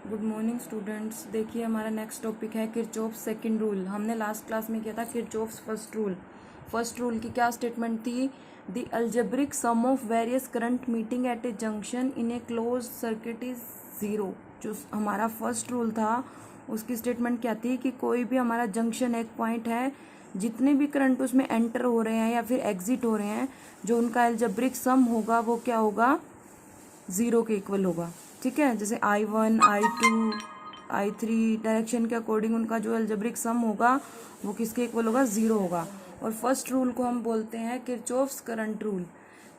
Good morning students. देखिए हमारा next topic है किरचॉफ सेकंड रूल। हमने लास्ट क्लास में किया था Kirchhoff's first rule. First rule की क्या स्टेटमेंट थी? The algebraic sum of various current meeting at a junction in a close circuit is zero. जो हमारा फर्स्ट रूल था उसकी स्टेटमेंट क्या थी कि कोई भी हमारा जंक्शन एक पॉइंट है, जितने भी करंट उसमें एंटर हो रहे हैं या फिर एग्जिट हो रहे हैं, जो उनका अलजेब्रिक सम होगा वो क्या होगा? ज़ीरो के इक्वल होगा। ठीक है, जैसे I1 I2 I3 डायरेक्शन के अकॉर्डिंग उनका जो अलजेब्रिक सम होगा वो किसके इक्वल होगा? ज़ीरो होगा। और फर्स्ट रूल को हम बोलते हैं किरचॉफ्स करंट रूल।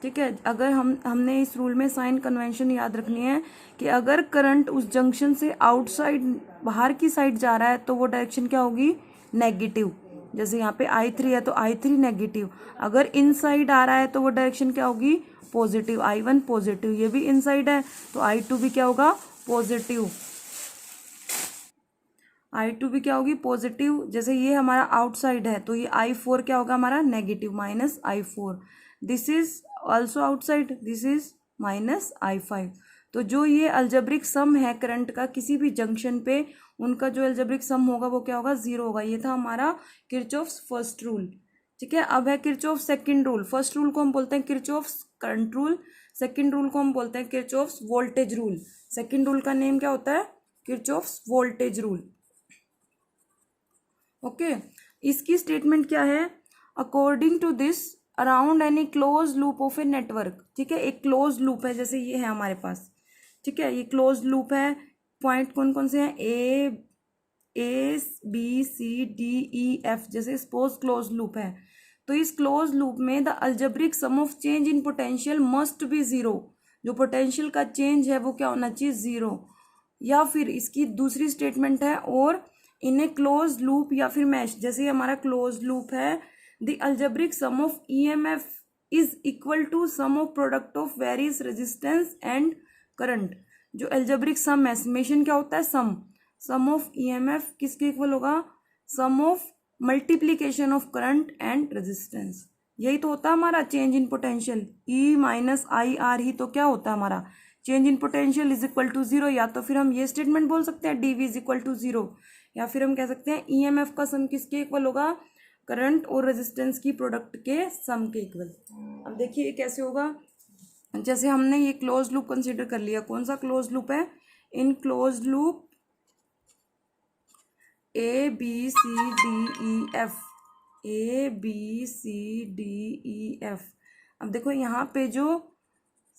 ठीक है, अगर हमने इस रूल में साइन कन्वेंशन याद रखनी है कि अगर करंट उस जंक्शन से आउटसाइड बाहर की साइड जा रहा है तो वो डायरेक्शन क्या होगी? नेगेटिव। जैसे यहाँ पे I3 है तो I3 नेगेटिव। अगर इनसाइड आ रहा है तो वो डायरेक्शन क्या होगी? पॉजिटिव। I1 पॉजिटिव, ये भी इनसाइड है तो I2 भी क्या होगा? पॉजिटिव। I2 भी क्या होगी? पॉजिटिव। जैसे ये हमारा आउटसाइड है तो ये I4 क्या होगा हमारा? Negative, minus I4। This is also outside, this is minus I5। तो जो ये अलजेब्रिक सम है करंट का किसी भी जंक्शन पे, उनका जो अलजेब्रिक सम होगा वो क्या होगा? ज़ीरो होगा। ये था हमारा किरचॉफ्स फर्स्ट रूल। ठीक है, अब है Kirchhoff second rule. First rule को हम बोलते हैं Kirchhoff's current rule, second rule को हम बोलते हैं Kirchhoff's voltage rule. Second rule का नेम क्या होता है? Kirchhoff's voltage rule. ओके, इसकी स्टेटमेंट क्या है? According to this around any close loop of a network. ठीक है, एक क्लोज लूप है, जैसे ये है हमारे पास। ठीक है, ये क्लोज लूप है। पॉइंट कौन कौन से हैं? A B C D E F, जैसे सपोज क्लोज लूप है तो इस क्लोज लूप में the algebraic sum of change in potential must be zero. जो पोटेंशियल का चेंज है वो क्या होना चाहिए? ज़ीरो। या फिर इसकी दूसरी स्टेटमेंट है, और इन ए क्लोज लूप या फिर मैश, जैसे हमारा क्लोज लूप है, the algebraic sum of EMF is equal to sum of product of various resistance and current. जो अलजेब्रिक सम है, समेशन क्या होता है? सम ऑफ EMF किसके इक्वल होगा? Sum of multiplication of current and resistance. यही तो होता है हमारा change in potential. E minus IR ही तो क्या होता है हमारा? Change in potential is equal to zero. या तो फिर हम ये स्टेटमेंट बोल सकते हैं DV is equal to zero, या फिर हम कह सकते हैं EMF का सम किसके इक्वल होगा? करंट और रेजिस्टेंस की प्रोडक्ट के सम के इक्वल। अब देखिए ये कैसे होगा। जैसे हमने ये क्लोज लूप कंसीडर कर लिया। कौन सा क्लोज लूप है? In close loop ABCDEF, ABCDEF। अब देखो यहाँ पे जो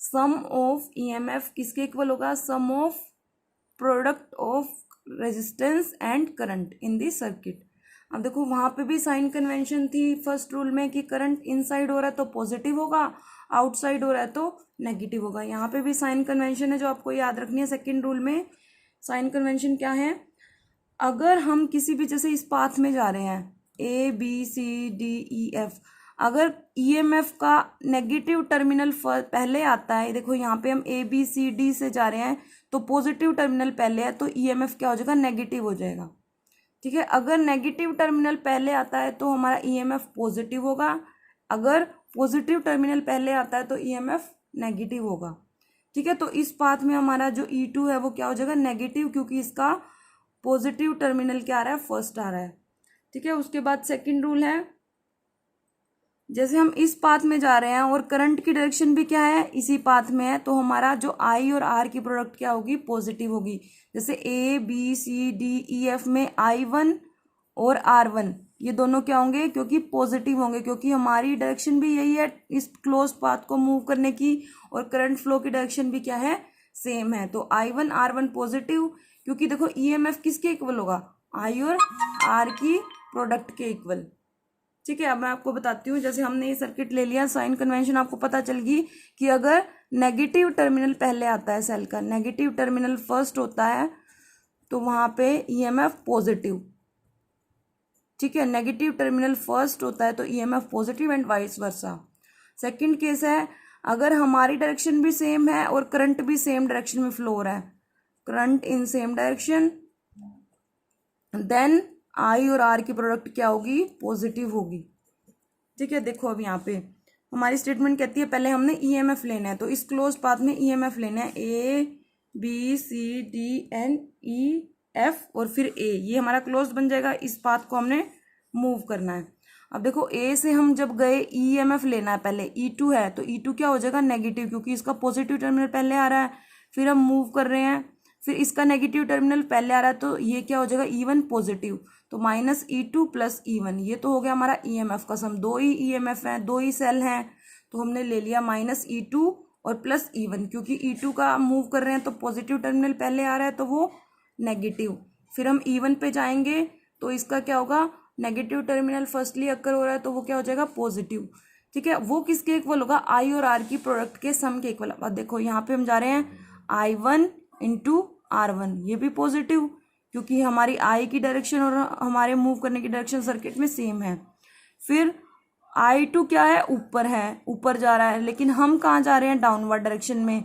सम ऑफ EMF किसके इक्वल होगा? Sum of product of resistance and current in the circuit. अब देखो वहां पे भी साइन कन्वेंशन थी फर्स्ट रूल में कि करंट इनसाइड हो रहा है तो पॉजिटिव होगा, आउटसाइड हो रहा है तो नेगेटिव होगा। यहाँ पे भी साइन कन्वेंशन है जो आपको याद रखनी है। सेकंड रूल में साइन कन्वेंशन क्या है? अगर हम किसी भी, जैसे इस पाथ में जा रहे हैं ABCDEF, अगर EMF का नेगेटिव टर्मिनल पहले आता है, देखो यहाँ पे हम ABCD से जा रहे हैं तो पॉजिटिव टर्मिनल पहले है तो EMF क्या हो जाएगा? नेगेटिव हो जाएगा। ठीक है, अगर नेगेटिव टर्मिनल पहले आता है तो हमारा EMF पॉजिटिव होगा, अगर पॉजिटिव टर्मिनल पहले आता है तो EMF नेगेटिव होगा। ठीक है, तो इस पाथ में हमारा जो E2 है वो क्या हो जाएगा? नेगेटिव, क्योंकि इसका पॉजिटिव टर्मिनल क्या आ रहा है? फर्स्ट आ रहा है। ठीक है, उसके बाद सेकंड रूल है, जैसे हम इस पाथ में जा रहे हैं और करंट की डायरेक्शन भी क्या है? इसी पाथ में है, तो हमारा जो I और R की प्रोडक्ट क्या होगी? पॉजिटिव होगी। जैसे ABCDEF में I1 और R1 ये दोनों क्या होंगे? क्योंकि पॉजिटिव होंगे, क्योंकि हमारी डायरेक्शन भी यही है इस क्लोज पाथ को मूव करने की, और करंट फ्लो की डायरेक्शन भी क्या है? सेम है। तो I1 R1 पॉजिटिव, क्योंकि देखो EMF किसके इक्वल होगा? I और R की प्रोडक्ट के इक्वल। ठीक है, अब मैं आपको बताती हूँ। जैसे हमने ये सर्किट ले लिया, साइन कन्वेंशन आपको पता चल गई कि अगर नेगेटिव टर्मिनल पहले आता है, सेल का नेगेटिव टर्मिनल फर्स्ट होता है तो वहां पे EMF पॉजिटिव। ठीक है, नेगेटिव टर्मिनल फर्स्ट होता है तो EMF positive and vice versa. Second case है, अगर हमारी डायरेक्शन भी सेम है और करंट भी सेम डायरेक्शन में फ्लो हो रहा है, current in same direction, then I और R की प्रोडक्ट क्या होगी? पॉजिटिव होगी। ठीक है, देखो अब यहाँ पे हमारी स्टेटमेंट कहती है पहले हमने EMF लेना है, तो इस क्लोज पाथ में EMF लेना है B C D and E F और फिर ए, ये हमारा क्लोज बन जाएगा। इस पाथ को हमने मूव करना है। अब देखो ए से हम जब गए ईएमएफ लेना है, पहले E2 है तो E2 क्या हो जाएगा नेगेटिव, क्योंकि इसका पॉजिटिव टर्मिनल पहले आ रहा है। फिर हम मूव कर रहे हैं, फिर इसका नेगेटिव टर्मिनल पहले आ रहा है तो ये क्या हो जाएगा E1 पॉजिटिव, तो -E2 + E1, ये तो हो गया हमारा ईएमएफ का सम। दो ही ईएमएफ है, दो ही सेल हैं, तो हमने ले लिया -E2 और +E1, क्योंकि E2 का मूव कर रहे हैं तो पॉजिटिव टर्मिनल पहले आ रहा है तो वो नेगेटिव। फिर हम E1 पे जाएंगे तो इसका क्या होगा, नेगेटिव टर्मिनल फर्स्टली अकर हो रहा है तो वो क्या हो जाएगा पॉजिटिव। ठीक है, वो किसके इक्वल होगा, आई और आर की प्रोडक्ट के सम के इक्वल। अब देखो यहाँ पे हम जा रहे हैं I1 × R1, ये भी पॉजिटिव, क्योंकि हमारी आई की डायरेक्शन और हमारे मूव करने की डायरेक्शन सर्किट में सेम है। फिर I2 क्या है, ऊपर है, ऊपर जा रहा है, लेकिन हम कहाँ जा रहे हैं, डाउनवर्ड डायरेक्शन में।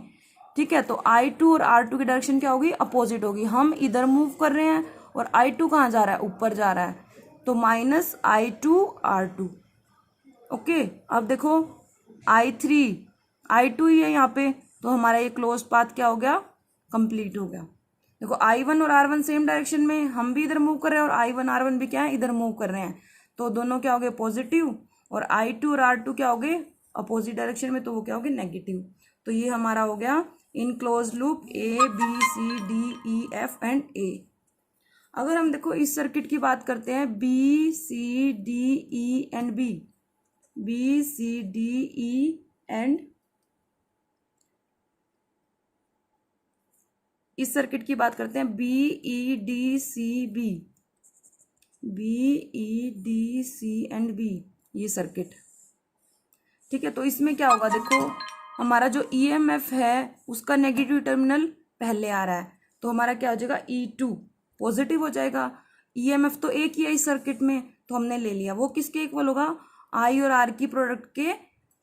ठीक है, तो I2 और R2 की डायरेक्शन क्या होगी, अपोजिट होगी। हम इधर मूव कर रहे हैं और I2 कहाँ जा रहा है, ऊपर जा रहा है, तो -I2 R2। ओके, अब देखो I2 ही है यहाँ पे, तो हमारा ये क्लोज पाथ क्या हो गया, कंप्लीट हो गया। देखो I1 और R1 सेम डायरेक्शन में, हम भी इधर मूव कर रहे हैं और I1 R1 भी क्या है, इधर मूव कर रहे हैं, तो दोनों क्या हो गए पॉजिटिव, और I2 और R2 क्या हो गए अपोजिट डायरेक्शन में, तो वो क्या हो गए नेगेटिव। तो ये हमारा हो गया in close loop ABCDEF and A। अगर हम देखो इस सर्किट की बात करते हैं BCDE and B, BCDE and, इस सर्किट की बात करते हैं BEDCB, BEDC एंड B, ये सर्किट। ठीक है, तो इसमें क्या होगा, देखो हमारा जो ईएमएफ है उसका नेगेटिव टर्मिनल पहले आ रहा है, तो हमारा क्या हो जाएगा E2 पॉजिटिव हो जाएगा। ईएमएफ तो एक ही है इस सर्किट में, तो हमने ले लिया। वो किसके इक्वल होगा, आई और आर की प्रोडक्ट के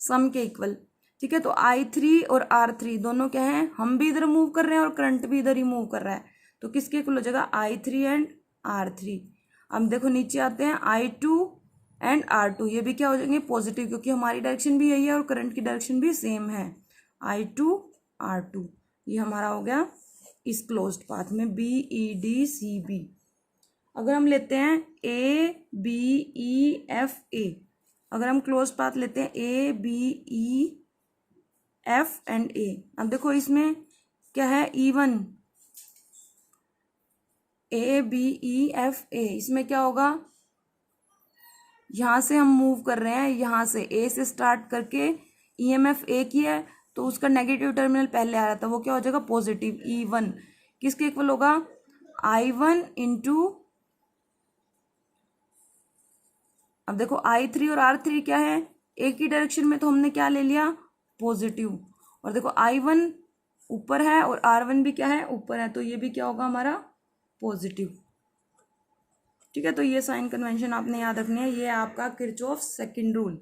सम के इक्वल। ठीक है, तो I3 और R3 दोनों क्या है, हम भी इधर मूव कर रहे हैं और करंट भी इधर ही मूव कर रहा है, तो किसके इक्वल हो जाएगा I3 एंड R3। अब देखो नीचे आते हैं I2 एंड R2, ये भी क्या हो जाएंगे पॉजिटिव, क्योंकि हमारी डायरेक्शन भी यही है और करंट की डायरेक्शन भी सेम है। I2 R2, ये हमारा हो गया इस क्लोज्ड पाथ में BEDCB। अगर हम लेते हैं ABEFA, अगर हम क्लोज पाथ लेते हैं ABEF एंड A, अब देखो इसमें क्या है E1 ABEFA, इसमें क्या होगा, यहाँ से हम मूव कर रहे हैं, यहाँ से A से स्टार्ट करके ईएमएफ एक ही है, तो उसका नेगेटिव टर्मिनल पहले आ रहा था, वो क्या हो जाएगा पॉजिटिव। E1 किसके इक्वल होगा, I1 × अब देखो I3 और R3 क्या है, एक ही डायरेक्शन में, तो हमने क्या ले लिया पॉजिटिव। और देखो I1 ऊपर है और R1 भी क्या है ऊपर है, तो ये भी क्या होगा हमारा पॉजिटिव। ठीक है, तो ये साइन कन्वेंशन आपने याद रखनी है, ये आपका किरचॉफ सेकंड रूल।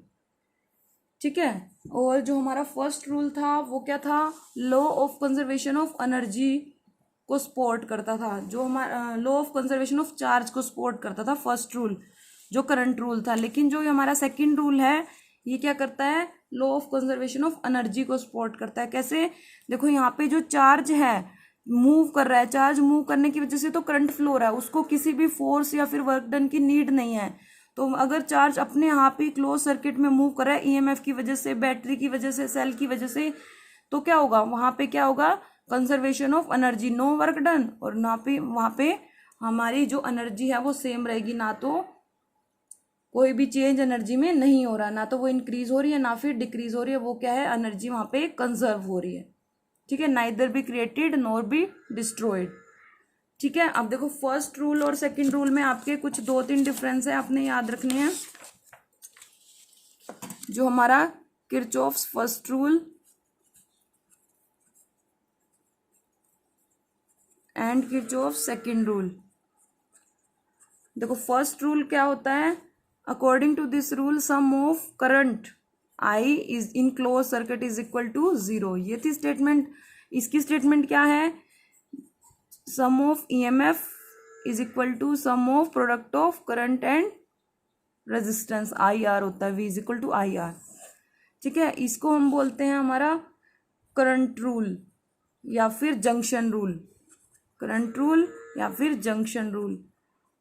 ठीक है, और जो हमारा फर्स्ट रूल था वो क्या था, law of conservation of energy को सपोर्ट करता था, जो हमारा law of conservation of charge को सपोर्ट करता था फर्स्ट रूल, जो करंट रूल था। लेकिन जो हमारा सेकंड रूल है ये क्या करता है, law of conservation of energy को सपोर्ट करता है। कैसे, देखो यहाँ पे जो चार्ज है मूव कर रहा है, चार्ज मूव करने की वजह से तो करंट फ्लो हो रहा है, उसको किसी भी फोर्स या फिर वर्क डन की नीड नहीं है। तो अगर चार्ज अपने आप ही क्लोज सर्किट में मूव कर रहा है ईएमएफ की वजह से, बैटरी की वजह से, सेल की वजह से, तो क्या होगा वहां पे, क्या होगा conservation of energy, no work done, और ना पे वहां पे हमारी जो एनर्जी है वो सेम रहेगी, ना तो कोई भी चेंज एनर्जी में नहीं हो रहा, ना तो वो इंक्रीज हो रही है ना फिर डिक्रीज हो रही है, वो क्या है एनर्जी वहां पे कंजर्व हो रही है। ठीक है, neither be created nor be destroyed. ठीक है, अब देखो फर्स्ट रूल और सेकंड रूल में आपके कुछ 2-3 डिफरेंस है आपने याद रखने हैं। जो हमारा Kirchhoff's first rule and Kirchhoff's second rule. देखो फर्स्ट रूल क्या होता है, according to this rule sum of current I is in close circuit is equal to 0, ये थी स्टेटमेंट। इसकी स्टेटमेंट क्या है, sum of EMF is equal to sum of product of current and resistance, IR होता है, V is equal to IR। ठीक है, इसको हम बोलते हैं हमारा करंट रूल। या फिर जंक्शन रूल, करंट रूल या फिर जंक्शन रूल।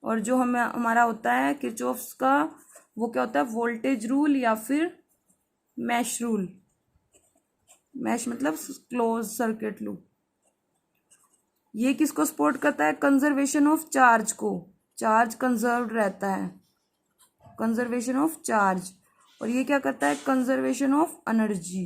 और जो हमारा होता है किरचॉफ्स का, वो क्या होता है, वोल्टेज रूल या फिर मैश रूल। मैश मतलब क्लोज सर्किट लूप। ये किसको सपोर्ट करता है, कंजर्वेशन ऑफ चार्ज को, चार्ज कंजर्व रहता है, कंजर्वेशन ऑफ चार्ज। और ये क्या करता है, कंजर्वेशन ऑफ एनर्जी।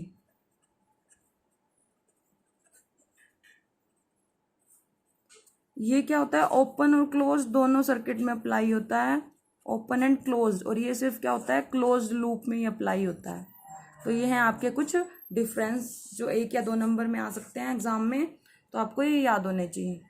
ये क्या होता है, ओपन और क्लोज दोनों सर्किट में अप्लाई होता है, ओपन एंड क्लोज। और ये सिर्फ क्या होता है, क्लोज लूप में ही अप्लाई होता है। तो ये हैं आपके कुछ डिफरेंस जो 1 या 2 नंबर में आ सकते हैं एग्जाम में, तो आपको ये याद होने चाहिए।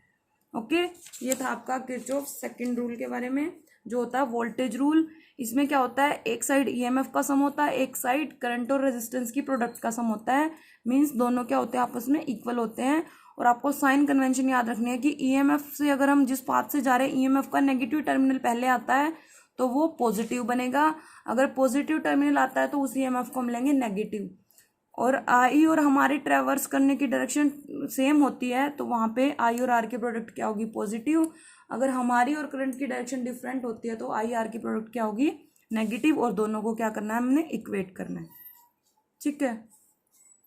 ओके, ये था आपका किरचॉफ सेकंड रूल के बारे में, जो होता है वोल्टेज रूल। इसमें क्या होता है, एक साइड ईएमएफ का सम होता है, एक साइड करंट और रेजिस्टेंस की प्रोडक्ट का सम होता है। मींस दोनों क्या होते हैं, आपस में इक्वल होते हैं। और आपको साइन कन्वेंशन याद रखनी है कि ईएमएफ से अगर हम जिस पाथ से जा रहे हैं, ईएमएफ का नेगेटिव टर्मिनल पहले आता है तो वो पॉजिटिव बनेगा। अगर पॉजिटिव टर्मिनल आता है तो उस ईएमएफ को हम लेंगे नेगेटिव। और आई और हमारी ट्रेवर्स करने की डायरेक्शन सेम होती है, तो वहाँ पे आई और आर की प्रोडक्ट क्या होगी, पॉजिटिव। अगर हमारी और करंट की डायरेक्शन डिफरेंट होती है तो आई आर की प्रोडक्ट क्या होगी, नेगेटिव। और दोनों को क्या करना है, हमने इक्वेट करना है। ठीक है,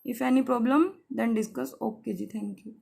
if any problem then discuss. Okay जी, थैंक यू।